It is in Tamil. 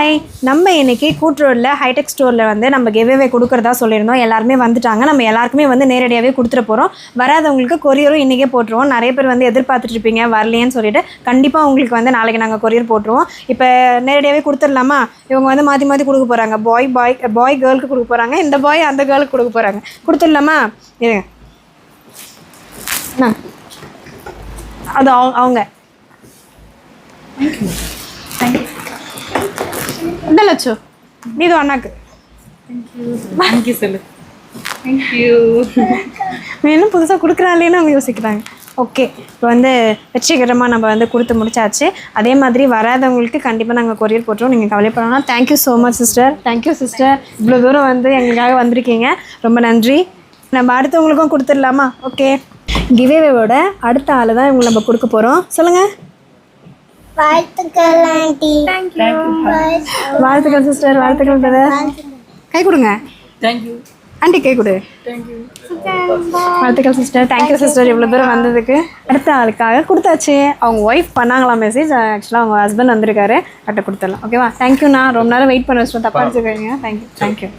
ஹாய், நம்ம இன்னைக்கு கூட்ரோடில் ஹைடெக் ஸ்டோரில் வந்து நம்ம கிவ்அவே கொடுக்குறதா சொல்லியிருந்தோம். எல்லாருமே வந்துட்டாங்க. நம்ம எல்லாருக்குமே வந்து நேரடியாகவே கொடுத்துட போகிறோம். வராதவங்களுக்கு கொரியரும் இன்றைக்கே போட்டுருவோம். நிறைய பேர் வந்து எதிர்பார்த்துட்டு இருப்பீங்க வரலையேன்னு சொல்லிட்டு. கண்டிப்பாக உங்களுக்கு வந்து நாளைக்கு நாங்கள் கொரியர் போட்டுருவோம். இப்போ நேரடியாகவே கொடுத்துடலாமா? இவங்க வந்து மாற்றி மாற்றி கொடுக்க போகிறாங்க. பாய் கேர்ளுக்கு கொடுக்க போகிறாங்க, இந்த பாய் அந்த கேர்ளுக்கு கொடுக்க போகிறாங்க. கொடுத்துடலாமா? இருங்க, அது அவங்க இந்த லட்சம் இது அண்ணாக்கு. தேங்க்யூ சொல்லு. தேங்க்யூ. இன்னும் புதுசாக கொடுக்குறாங்களேன்னு அவங்க யோசிக்கிறாங்க. ஓகே, இப்போ வந்து வெற்றிகரமாக நம்ம வந்து கொடுத்து முடிச்சாச்சு. அதே மாதிரி வராதவங்களுக்கு கண்டிப்பாக நாங்கள் கொரியர் போட்டுருவோம். நீங்கள் கவலைப்படலாம். Thank you so much sister. Thank you sister, இவ்வளோ தூரம் வந்து எங்களுக்காக வந்திருக்கீங்க, ரொம்ப நன்றி. நம்ம அடுத்தவங்களுக்கும் கொடுத்துடலாமா? ஓகே, கிவ்அவேவோட அடுத்த ஆள் தான் இவங்க நம்ம கொடுக்க போகிறோம். சொல்லுங்கள். வாழ்த்துக்கள் ஆண்டி. வாழ்த்துக்கள் சிஸ்டர், வாழ்த்துக்கள் பிரதர். கை கொடுங்க. தேங்க்யூ ஆண்டி, கை கொடு. தேங்க்யூ. வாழ்த்துக்கள் சிஸ்டர். தேங்க்யூ சிஸ்டர், இவ்வளோ தூரம் வந்ததுக்கு. அடுத்த ஆளுக்காக கொடுத்தாச்சு. அவங்க ஒய்ஃப் பண்ணாங்களாம் மெசேஜ். ஆக்சுவலாக அவங்க ஹஸ்பண்ட் வந்திருக்காரு. கரெக்டாக கொடுத்துடலாம். ஓகேவா? தேங்க்யூண்ணா, ரொம்ப நேரம் வெயிட் பண்ண வச்சுருவோம். தப்பாக வச்சுக்கோங்க. தேங்க்யூ.